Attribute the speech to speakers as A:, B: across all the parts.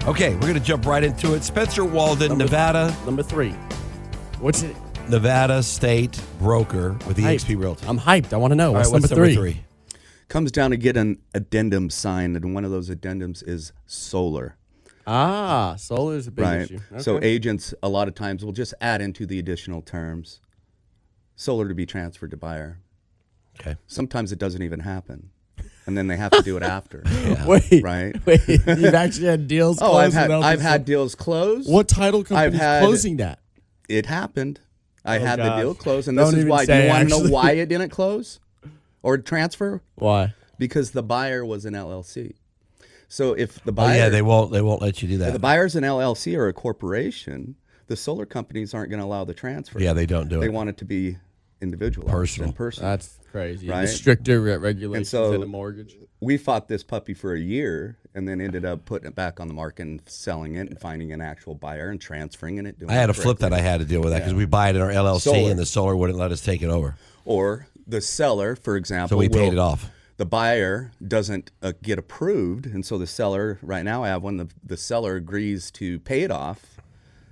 A: Okay, we're going to jump right into it. Spencer Walden, Nevada.
B: Number 3. What's it?
A: Nevada State Broker with eXp Realtor.
B: I'm hyped. I want to know.
A: All right,
B: What's number 3?
C: Comes down to get an addendum signed, and one of those addendums is solar.
B: Solar is a big issue. Okay.
C: So agents a lot of times will just add into the additional terms, solar to be transferred to buyer.
A: Okay.
C: Sometimes it doesn't even happen, and then they have to do it after.
A: Yeah.
C: Right?
B: Wait. You've actually had deals closed?
C: I've had deals closed.
B: What title company is closing that?
C: It happened. I had the deal closed, and
B: Don't
C: this is
B: even
C: why. Do
B: say,
C: you want to know
B: actually.
C: why it didn't close or transfer?
B: Why?
C: Because the buyer was an LLC. So if the buyer,
A: they won't let you do
C: if
A: that.
C: the buyer's an LLC or a corporation, the solar companies aren't going to allow the transfer.
A: Yeah, they don't do it.
C: They want it to be individualized
A: Personal.
C: and personal.
B: That's crazy.
C: Right?
B: The stricter regulations in a mortgage.
C: We fought this puppy for a year and then ended up putting it back on the market and selling it and finding an actual buyer and transferring it.
A: I had a flip that I had to deal with that because we buy it in our LLC
C: Solar.
A: and the solar wouldn't let us take it over.
C: Or the seller, for example,
A: So we paid it off.
C: The buyer doesn't get approved, and so the seller, right now I have one, the seller agrees to pay it off,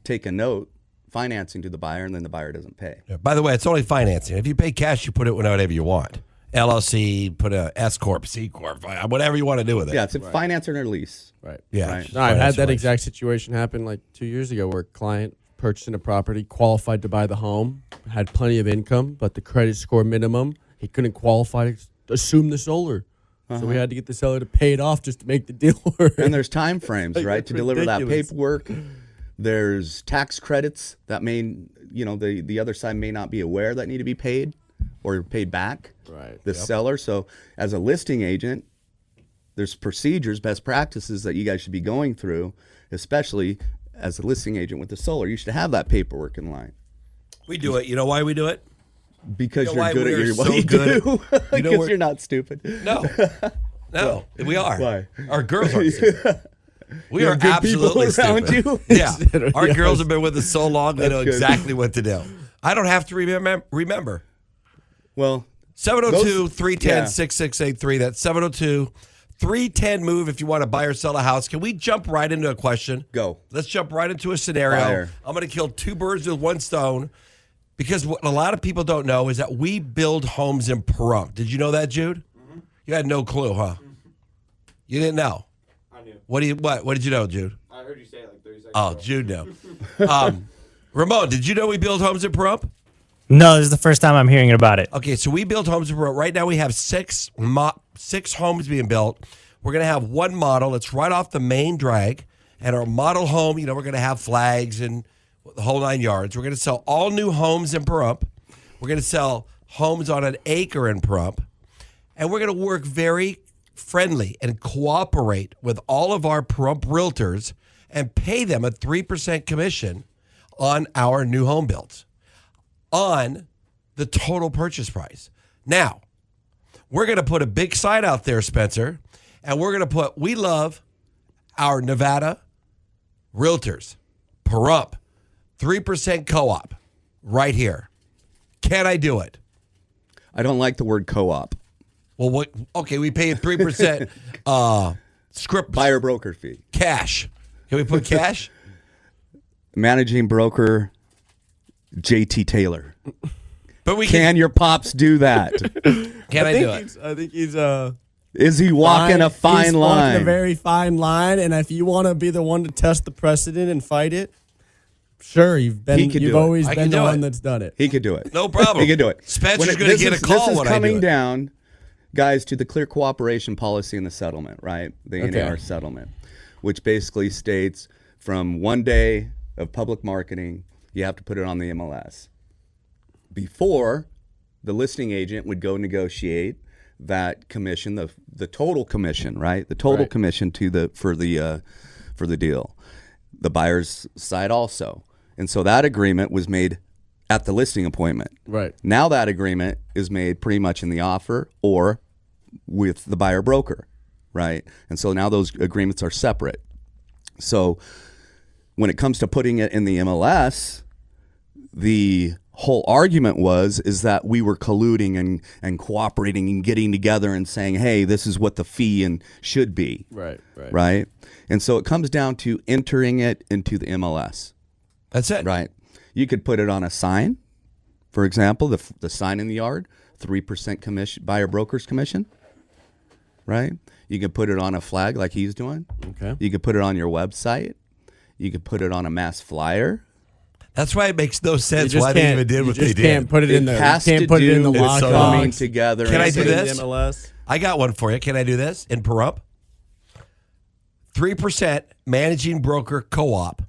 C: take a note, financing to the buyer, and then the buyer doesn't pay.
A: Yeah, by the way, it's only financing. If you pay cash, you put it whatever you want. LLC, put a S Corp, C Corp, whatever you want to do with it.
C: Yeah, it's a finance or a lease.
B: Right.
A: Yeah.
C: Right.
B: No, I've had that exact situation happen like 2 years ago where a client purchasing a property, qualified to buy the home, had plenty of income, but the credit score minimum, he couldn't qualify to assume the solar. So we had to get the seller to pay it off just to make the deal work.
C: And there's time frames,
B: Like,
C: right,
B: that's
C: to deliver that
B: ridiculous.
C: paperwork. There's tax credits that may, the other side may not be aware that need to be paid or paid back.
B: Right.
C: The seller. So as a listing agent, there's procedures, best practices that you guys should be going through, especially as a listing agent with the solar. You should have that paperwork in line.
A: We do it. You know why we do it?
C: Because
A: You know why
C: you're good at
A: we're
C: your
A: so
C: what you
A: good
C: do. Because you're not stupid.
A: No, we are.
C: Why?
A: Our girls are stupid. We
C: You
A: are
C: have good people
A: absolutely
C: around
A: stupid.
C: you?
A: Yeah, our girls have been with us so long; they know
C: good.
A: exactly what to do. I don't have to remember.
C: Well,
A: 702-310-6683. That's 702-310-MOVE if you want to buy or sell a house. Can we jump right into a question?
C: Go.
A: Let's jump right into a scenario.
C: Fire.
A: I'm going to kill two birds with one stone because what a lot of people don't know is that we build homes in Pahrump. Did you know that, Jude? Mm-hmm. You had no clue, huh? Mm-hmm. You didn't know?
D: I knew.
A: What did you know, Jude?
D: I heard you say it like 30 seconds
A: Oh,
D: ago.
A: Jude knew. Ramon, did you know we build homes in Pahrump?
E: No, this is the first time I'm hearing about it.
A: Okay, so we build homes in Pahrump. Right now we have six homes being built. We're going to have one model. It's right off the main drag. And our model home, we're going to have flags and the whole 9 yards. We're going to sell all new homes in Pahrump. We're going to sell homes on an acre in Pahrump. And we're going to work very friendly and cooperate with all of our Pahrump realtors and pay them a 3% commission on our new home builds on the total purchase price. Now, we're going to put a big sign out there, Spencer, and we're going to put, we love our Nevada realtors, Pahrump, 3% co-op right here. Can I do it?
C: I don't like the word co-op.
A: Well, what? Okay, we pay 3% script
C: Buyer broker fee.
A: cash. Can we put cash?
C: Managing broker JT Taylor.
A: But we
C: Can your pops do that?
A: Can I do it?
B: I think he's
C: Is he walking a fine
B: he's
C: line?
B: walking a very fine line, and if you want to be the one to test the precedent and fight it, sure,
C: He could do
B: you've
C: it.
B: always
A: I
B: been
A: can
B: the
A: do
B: one
A: it.
B: that's done it.
C: He could do it.
A: No problem.
C: He could do it.
A: Spencer's going to get a call
C: This
A: when
C: is
A: I do
C: coming
A: it.
C: down, guys, to the clear cooperation policy in the settlement, right? The
B: Okay.
C: NAR settlement, which basically states from 1 day of public marketing, you have to put it on the MLS. Before, the listing agent would go negotiate that commission, the total commission, right? The total
B: Right.
C: commission for the deal. The buyer's side also. And so that agreement was made at the listing appointment.
B: Right.
C: Now that agreement is made pretty much in the offer or with the buyer broker, right? And so now those agreements are separate. So when it comes to putting it in the MLS, the whole argument is that we were colluding and cooperating and getting together and saying, hey, this is what the fee and should be. Right. And so it comes down to entering it into the MLS.
A: That's it.
C: Right. You could put it on a sign, for example, the sign in the yard, 3% commission, buyer broker's commission. Right. You could put it on a flag like he's doing.
B: Okay.
C: You could put it on your website. You could put it on a mass flyer.
A: That's why it makes no sense why they even did what they did.
B: You can't put it in the.
C: Has
B: You can't
C: to
B: put it in the
C: do with
B: lockbox.
C: coming together.
A: Can I do
C: and saying,
A: this?
B: MLS.
A: I got one for you. Can I do this in Pahrump? 3% managing broker co-op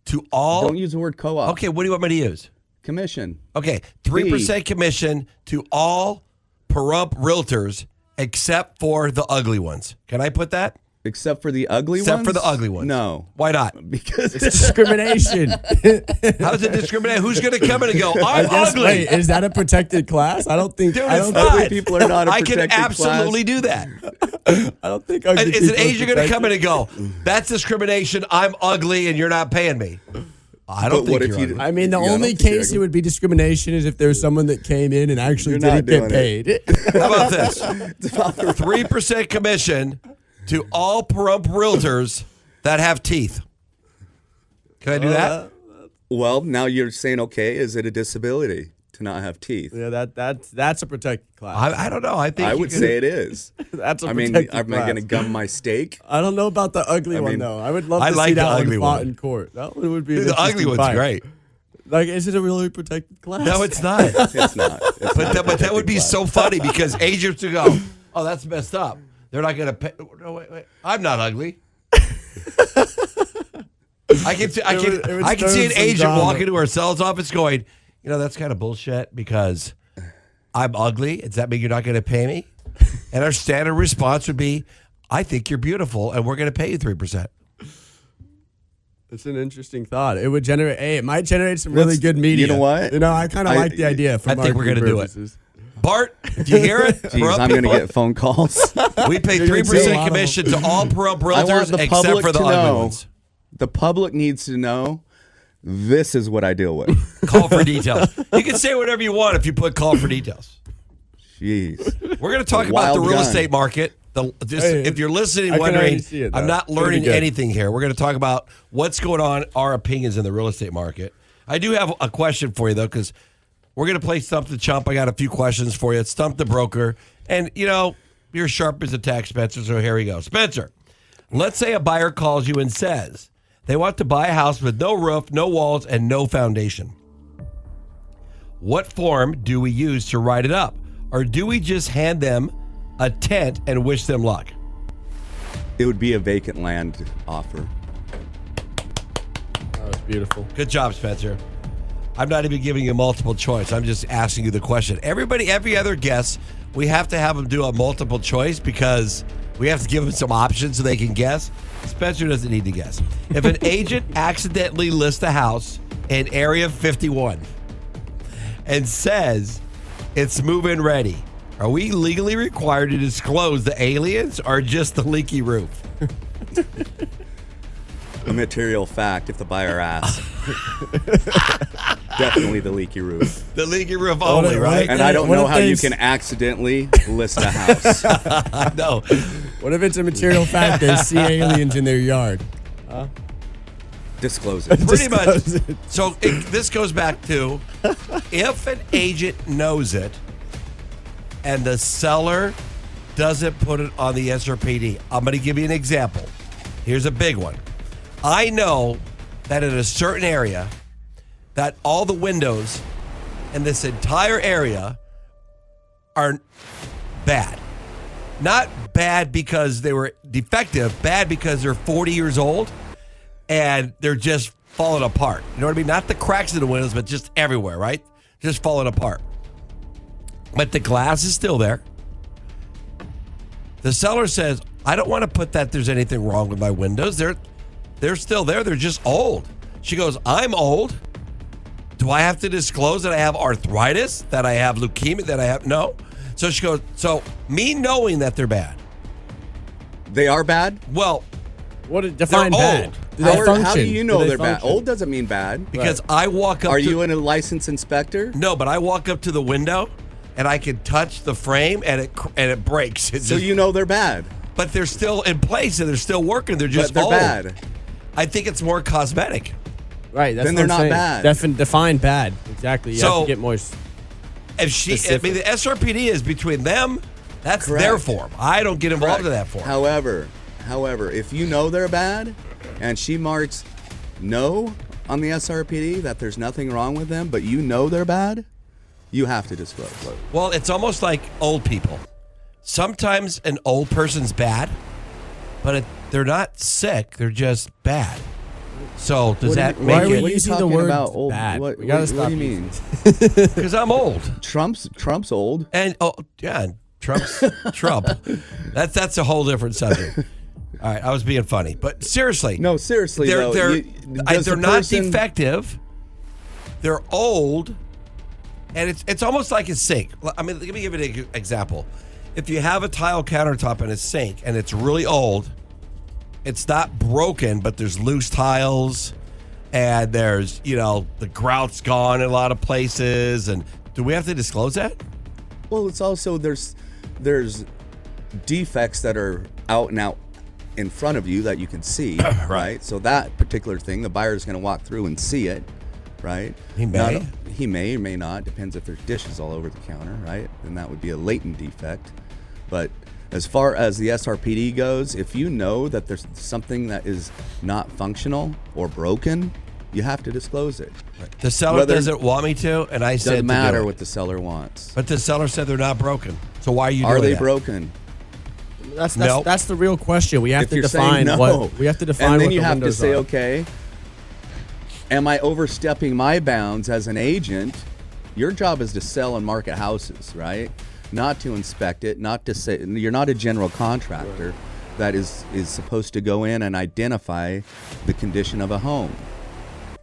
A: to all.
C: Don't use the word co-op.
A: Okay, what do you want me to use?
C: Commission.
A: Okay, 3% commission to all Pahrump realtors except for the ugly ones. Can I put that?
C: Except for the ugly ones?
A: Except for the ugly ones.
C: No.
A: Why not?
C: Because
B: It's discrimination.
A: How is it discriminate? Who's going to come in and go, I'm ugly?
B: Wait, is that a protected class? I don't think.
A: Dude,
B: I
A: it's
B: don't,
A: not.
C: ugly people are not a
A: I can
C: protected
A: absolutely do that.
B: I don't think. Ugly
A: Is an
B: people are
A: agent going to come in
B: protected.
A: and go, that's discrimination, I'm ugly, and you're not paying me? I don't
C: But what
A: think
C: if
A: you're
C: you-
A: ugly.
B: I mean, the
C: Yeah, I
B: only
C: don't think
B: case
C: you're-
B: it would be discrimination is if there's someone that came in and actually
C: You're not
B: didn't get
C: doing
B: paid.
A: How about this? 3% commission to all Pahrump realtors that have teeth. Can I do that?
C: Well, now you're saying, okay, is it a disability to not have teeth?
B: Yeah, that's a protected class.
A: I don't know. I think
C: I
A: you
C: would
A: can-
C: say it is.
B: That's a
C: I mean,
B: protected
C: am I
B: class.
C: going to gum my steak?
B: I don't know about the ugly one
C: mean,
B: though. I would love
A: I
B: to
A: like
B: see
A: the
B: that
A: ugly
B: one fought
A: one.
B: in court. That one would be an
A: The ugly
B: interesting
A: one's
B: fight.
A: great.
B: Like, is it a really protected class?
A: No, it's not.
C: It's not. It's not a
A: But that would be
C: protected
A: so funny because agents would go, oh, that's messed up. They're not going to pay. No, wait. I'm not ugly. I can see an
B: stir some
A: agent
B: drama.
A: walk into our sales office going, that's kind of bullshit because I'm ugly. Does that mean you're not going to pay me? And our standard response would be, I think you're beautiful and we're going to pay you 3%.
B: It's an interesting thought. It would generate. Hey, it might generate some really good media.
C: you know what?
B: I kind of like the idea. For
A: I think we're
B: marketing
A: gonna do it.
B: purposes.
A: Bart, do you hear it?
C: Jeez,
A: Pahrump
C: I'm going to
A: people?
C: get phone calls.
A: We pay
B: You're gonna see a
A: 3%
B: lot of
A: commission to all Pahrump
C: I want
A: realtors
C: the
A: except
C: public
A: for the
C: to
A: ugly
C: know.
A: ones.
C: The public needs to know this is what I deal with.
A: Call for details. You can say whatever you want if you put call for details.
C: Jeez.
A: We're going to talk about the
C: Wild
A: real
C: gun.
A: estate market.
B: Hey,
A: if you're listening,
B: I can
A: wondering,
B: already see it,
A: I'm
B: though.
A: not
B: It's gonna be
A: learning
B: good.
A: anything here. We're going to talk about what's going on, our opinions in the real estate market. I do have a question for you, though, because we're going to play Stump the Chump. I got a few questions for you. It's Stump the Broker. And, you're sharp as a tack, Spencer, so here we go. Spencer, let's say a buyer calls you and says they want to buy a house with no roof, no walls, and no foundation. What form do we use to write it up? Or do we just hand them a tent and wish them luck?
C: It would be a vacant land offer.
B: That was beautiful.
A: Good job, Spencer. I'm not even giving you multiple choice. I'm just asking you the question. Every other guess, we have to have them do a multiple choice because we have to give them some options so they can guess. Spencer doesn't need to guess. If an agent accidentally lists a house in Area 51 and says it's move-in ready, are we legally required to disclose the aliens or just the leaky roof?
C: A material fact if the buyer asks. Definitely the leaky roof.
A: The leaky roof only,
B: what
A: right?
B: if-
C: And I don't
B: What
C: know
B: if
C: how you
B: they-
C: can accidentally list a house.
A: No.
B: What if it's a material fact they see aliens in their yard?
C: Disclose it.
A: Pretty much.
B: Disclose it.
A: So this goes back to if an agent knows it and the seller doesn't put it on the SRPD. I'm going to give you an example. Here's a big one. I know that in a certain area that all the windows in this entire area are bad. Not bad because they were defective, bad because they're 40 years old and they're just falling apart. You know what I mean? Not the cracks in the windows, but just everywhere, right? Just falling apart. But the glass is still there. The seller says, I don't want to put that there's anything wrong with my windows. They're still there. They're just old. She goes, I'm old. Do I have to disclose that I have arthritis, that I have leukemia, that I have? No. So she goes, so me knowing that they're bad.
C: They are bad?
A: Well,
B: define
A: They're
B: bad?
A: old.
B: Do they
C: How
B: function?
C: do you know
B: they
C: they're bad?
B: function?
C: Old doesn't mean bad.
A: Because I walk up
C: Are
A: to,
C: you a licensed inspector?
A: No, but I walk up to the window and I can touch the frame and it breaks.
C: So you know they're bad.
A: But they're still in place and they're still working. They're just
C: But they're
A: old.
C: bad.
A: I think it's more cosmetic.
B: Right. That's
C: Then
B: what
C: they're
B: I'm
C: not
B: saying.
C: bad.
B: Define bad. Exactly. You have
A: So-
B: to get moist.
A: The SRPD is between them. That's
C: Correct.
A: their form. I don't get involved
C: Correct.
A: in that form.
C: However, if you know they're bad and she marks no on the SRPD, that there's nothing wrong with them, but you know they're bad, you have to disclose.
A: Well, it's almost like old people. Sometimes an old person's bad, but they're not sick. They're just bad. So does that
B: Why are
A: make
B: we
A: it?
C: What are you
B: using the
C: talking
B: word
C: about old?
B: bad?
C: What,
B: We gotta
C: what
B: stop
C: do you mean?
A: Because I'm old.
C: Trump's old.
A: And Trump's Trump. That's a whole different subject. All right, I was being funny, but seriously,
C: No, seriously
A: they're
C: though.
A: they're not defective. They're old, and it's almost like a sink. I mean, let me give you an example. If you have a tile countertop in a sink and it's really old, it's not broken, but there's loose tiles, and there's the grout's gone in a lot of places. And do we have to disclose that?
C: Well, it's also there's defects that are out and out in front of you that you can see, right? So that particular thing, the buyer is going to walk through and see it, right?
A: He may.
C: He may or may not. Depends if there's dishes all over the counter, right? Then that would be a latent defect. But as far as the SRPD goes, if you know that there's something that is not functional or broken, you have to disclose it.
A: The seller doesn't want me to, and I said
C: Doesn't matter
A: to do it.
C: what the seller wants.
A: But the seller said they're not broken. So why are you
C: Are
A: doing
C: they
A: that?
C: broken?
B: That's
A: Nope.
B: that's the real question. We have
C: If
B: to
C: you're
B: define
C: saying no,
B: what we have to define.
C: and then
B: what
C: you
B: the
C: have to
B: windows
C: say,
B: are.
C: okay, am I overstepping my bounds as an agent? Your job is to sell and market houses, right? Not to inspect it, not to say you're not a general contractor that is supposed to go in and identify the condition of a home.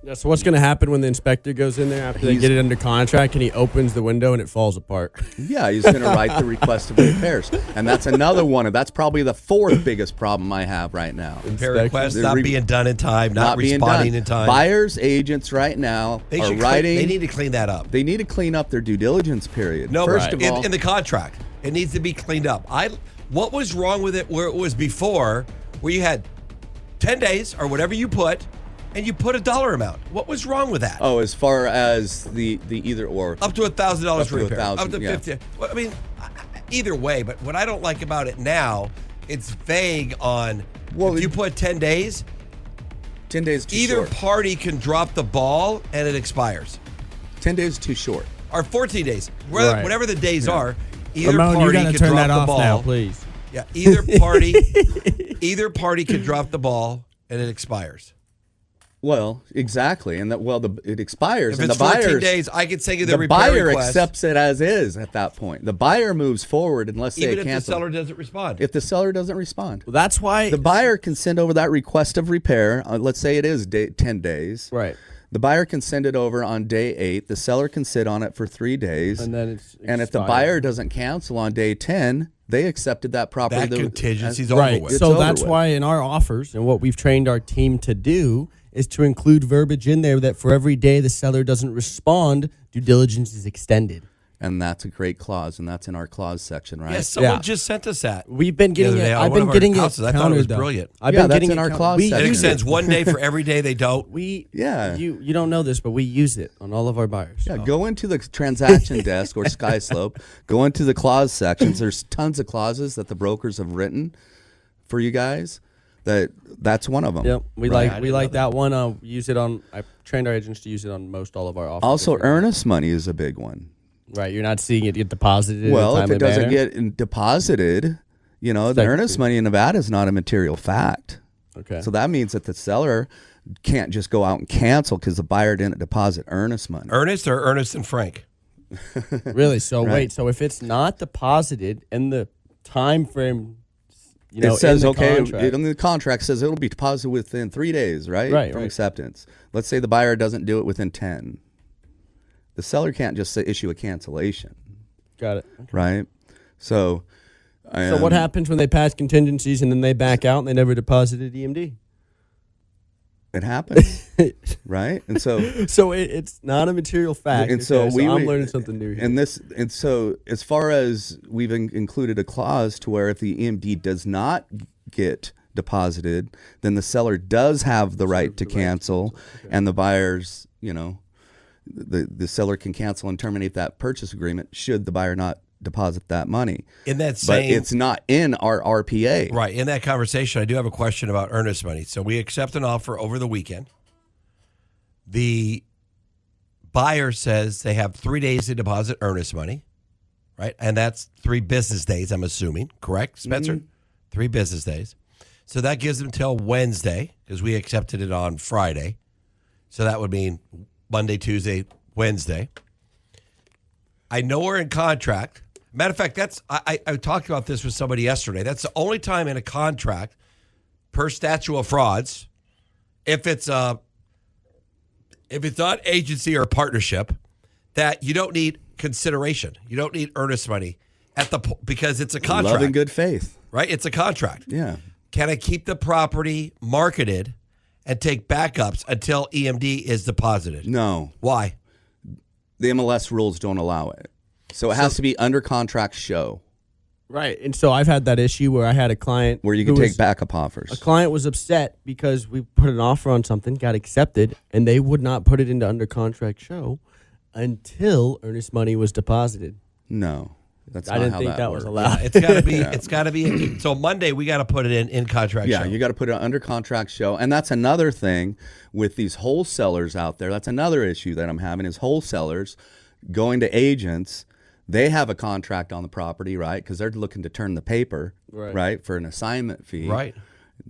B: Yeah, so what's going to happen when the inspector goes in there after they get it under contract and he opens the window and it falls apart?
C: Yeah, he's going to write the request of repairs, and that's another one. That's probably the fourth biggest problem I have right now.
A: Repair requests
C: The
A: not
C: re-
A: being done in time, not
C: being
A: responding
C: done.
A: in time.
C: Buyers agents right now
A: They
C: are
A: should
C: writing.
A: they need to clean that up.
C: They need to clean up their due diligence period.
A: No,
C: first of all,
A: in the contract, it needs to be cleaned up. What was wrong with it where it was before, where you had 10 days or whatever you put, and you put a dollar amount? What was wrong with that?
C: as far as the either or,
A: Up to $1,000
C: Up
A: for
C: to
A: repair.
C: $1,000,
A: Up to
C: yeah.
A: 50. Well, I mean, either way. But what I don't like about it now, it's vague on.
C: Well,
A: if you put 10 days,
C: 10 days too
A: either
C: short.
A: party can drop the ball and it expires,
C: 10 days is too short.
A: or 14 days,
B: Right.
A: whatever the days are. Either
B: Ramon, you
A: party
B: got to
A: can
B: turn
A: drop
B: that
A: the
B: off
A: ball.
B: now, please.
A: Yeah, either party can drop the ball and it expires.
C: Well, exactly, and it expires,
A: If
C: and
A: it's
C: the
A: 14
C: buyer
A: days, I can send you the
C: the
A: repair
C: buyer
A: request,
C: accepts it as is at that point. The buyer moves forward unless they
A: even if the
C: cancel.
A: seller doesn't respond.
C: If the seller doesn't respond,
B: Well, that's why
C: the buyer can send over that request of repair. Let's say it is 10 days.
B: right,
C: The buyer can send it over on day 8. The seller can sit on it for 3 days.
B: and then it's
C: And if the
B: expired.
C: buyer doesn't cancel on day 10, they accepted that property.
A: That contingency's
C: as-
A: over
B: right.
A: with.
C: It's
B: So
C: over
B: that's
C: with.
B: why in our offers and what we've trained our team to do is to include verbiage in there that for every day the seller doesn't respond, due diligence is extended.
C: And that's a great clause, and that's in our clause section, right?
A: Yes, someone
B: Yeah.
A: just sent us that.
B: We've been
A: The other
B: getting it.
A: day on
B: I've
A: one
B: been
A: of our
B: getting it
A: houses. I thought it
B: countered
A: was
B: though.
A: brilliant.
B: I've
C: Yeah,
B: been
C: that's
B: getting
C: in
B: it
C: our
B: count-
C: clause
B: we
A: It
C: section.
B: use
A: extends one day for every day they don't.
B: We
C: Yeah.
B: You don't know this, but we use it on all of our buyers.
C: Yeah, go into the transaction desk or SkySlope. Go into the clause sections. There's tons of clauses that the brokers have written for you guys. That's one of them.
B: Yep, we
A: Right. I
B: like
A: didn't
B: we
A: know
B: like
A: that.
B: that one. Use it on. I trained our agents to use it on most all of our offers.
C: Also,
B: if you're-
C: earnest money is a big one.
B: Right, you're not seeing it get deposited. in
C: Well,
B: a
C: if
B: timely
C: it doesn't
B: manner.
C: get deposited, the
B: Technically.
C: earnest money in Nevada is not a material fact.
B: Okay.
C: So that means that the seller can't just go out and cancel because the buyer didn't deposit earnest money.
A: Ernest or Ernest and Frank?
B: Really? So
C: Right.
B: wait. So if it's not deposited in the time frame,
C: It says,
B: in the
C: okay,
B: contract,
C: in the contract says it'll be deposited within 3 days, right?
B: Right,
C: From
B: right.
C: acceptance. Let's say the buyer doesn't do it within 10. The seller can't just issue a cancellation,
B: got it.
C: right? So
B: So what happens when they pass contingencies and then they back out and they never deposited EMD?
C: It happens, right? And so
B: it's not a material fact.
C: And so
B: I'm learning something new here.
C: And so as far as we've included a clause to where if the EMD does not get deposited, then the seller does have the right to cancel, and the buyers, the seller can cancel and terminate that purchase agreement should the buyer not deposit that money.
A: In that
C: But
A: same,
C: it's not in our RPA.
A: right, in that conversation, I do have a question about earnest money. So we accept an offer over the weekend. The buyer says they have 3 days to deposit earnest money, right? And that's 3 business days, I'm assuming. Correct, Spencer? 3 business days. So that gives them till Wednesday because we accepted it on Friday. So that would mean Monday, Tuesday, Wednesday. I know we're in contract. Matter of fact, I talked about this with somebody yesterday. That's the only time in a contract, per statute of frauds, if it's not agency or partnership, that you don't need consideration. You don't need earnest money because it's a contract.
C: Love and good faith,
A: right? It's a contract.
C: Yeah.
A: Can I keep the property marketed and take backups until EMD is deposited?
C: No.
A: Why?
C: The MLS rules don't allow it. So it has to be under contract show.
B: Right. And so I've had that issue where I had a client
C: Where you can take backup offers.
B: A client was upset because we put an offer on something, got accepted, and they would not put it into under contract show until earnest money was deposited.
C: No. That's
B: I
C: not
B: didn't
C: how
B: think that
C: works.
B: was allowed.
A: It's got to be. It's got to be. So Monday we got to put it in contract.
C: Yeah,
A: show.
C: you got to put it under contract show. And that's another thing with these wholesalers out there. That's another issue that I'm having is wholesalers going to agents. They have a contract on the property, right? Because they're looking to turn the paper, right, for an assignment fee.
A: Right.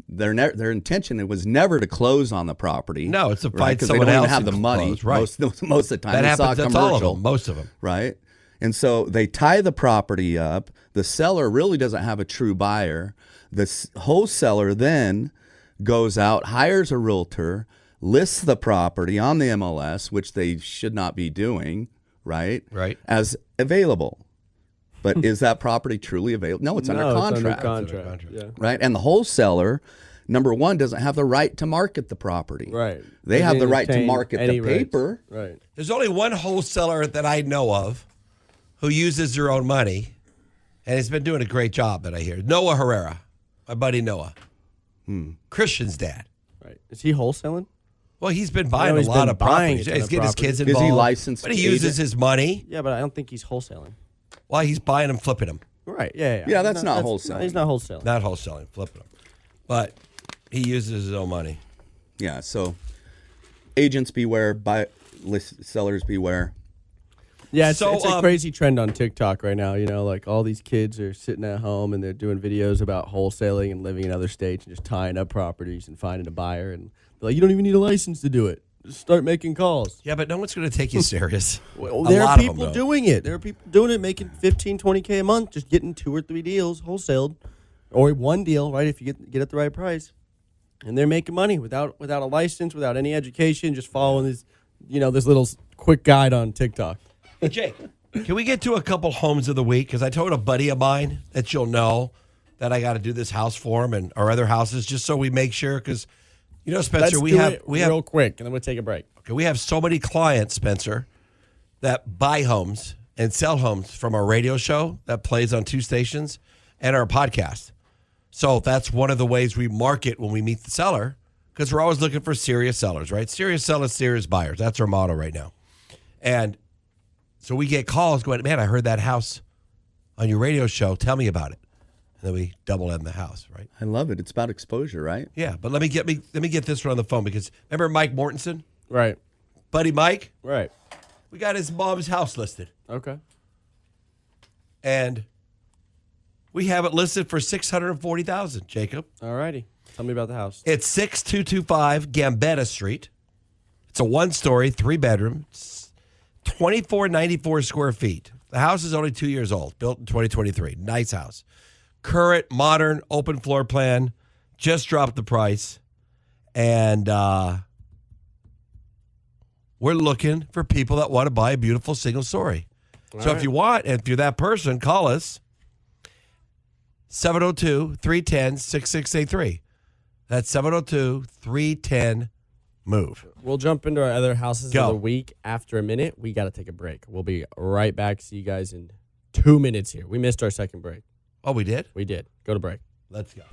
C: Their intention it was never to close on the property.
A: No, it's to
C: right?
A: find
C: 'Cause
A: someone
C: they don't
A: else
C: even have
A: to
C: the money.
A: close, right.
C: Most of the time.
A: That
C: They
A: happens.
C: saw a
A: That's all of
C: commercial,
A: them. Most of them.
C: right? And so they tie the property up. The seller really doesn't have a true buyer. The wholesaler then goes out, hires a realtor, lists the property on the MLS, which they should not be doing, right?
A: Right.
C: As available. But is that property truly available? No, it's under contract.
B: It's under contract. Yeah.
C: Right? And the wholesaler, number one, doesn't have the right to market the property.
B: Right.
C: They have the right to
B: entertain
C: market
B: any
C: the
B: rights.
C: paper.
B: Right.
A: There's only one wholesaler that I know of who uses their own money, and he's been doing a great job. That I hear Noah Herrera, my buddy Noah, Christian's dad.
B: Right. Is he wholesaling?
A: Well, he's been buying a
B: he's
A: lot
B: been
A: of
B: buying
A: properties.
B: a ton
A: He's
B: of
A: getting his
B: properties.
A: kids
C: Is he
A: involved.
C: licensed
A: But he uses
C: agent?
A: his money.
B: Yeah, but I don't think he's wholesaling.
A: Well, he's buying them, flipping them.
B: Right. Yeah.
C: Yeah, that's not wholesaling.
B: He's not wholesaling.
A: Not wholesaling, flipping them. But he uses his own money.
C: Yeah, so agents beware, sellers beware.
B: Yeah, it's,
A: So,
B: it's a crazy trend on TikTok right now. Like all these kids are sitting at home and they're doing videos about wholesaling and living in other states and just tying up properties and finding a buyer. And they're like, you don't even need a license to do it. Just start making calls.
A: Yeah, but no one's going to take you serious.
B: Well,
A: A
B: there
A: lot
B: are
A: of them,
B: people
A: though.
B: doing it. There are people doing it, making $15,000, $20,000 a month, just getting 2 or 3 deals wholesaled, or one deal, right? If you get at the right price, and they're making money without a license, without any education, just following this little quick guide on TikTok.
A: Hey, Jake, can we get to a couple homes of the week? Because I told a buddy of mine that you'll know that I got to do this house for him and our other houses, just so we make sure. Because Spencer, we have
B: real quick, and then we'll take a break.
A: Okay, we have so many clients, Spencer, that buy homes and sell homes from our radio show that plays on 2 stations and our podcast. So that's one of the ways we market when we meet the seller, because we're always looking for serious sellers, right? Serious sellers, serious buyers. That's our motto right now. And so we get calls going, man, I heard that house on your radio show. Tell me about it. And then we double in the house, right?
C: I love it. It's about exposure, right?
A: Yeah, but let me get this one on the phone, because remember Mike Mortensen?
B: Right.
A: Buddy Mike?
B: Right.
A: We got his mom's house listed.
B: Okay.
A: And we have it listed for $640,000, Jacob.
B: All righty. Tell me about the house.
A: It's 6225 Gambetta Street. It's a 1-story, 3-bedroom, 2494 square feet. The house is only 2 years old, built in 2023. Nice house. Current, modern, open floor plan. Just dropped the price. And we're looking for people that want to buy a beautiful single story. So if you want, if you're that person, call us. 702-310-6683. That's 702-310-MOVE.
B: We'll jump into our other houses
A: Go.
B: of the week after a minute. We got to take a break. We'll be right back. See you guys in 2 minutes here. We missed our second break.
A: Oh, we did?
B: We did. Go to break.
A: Let's go.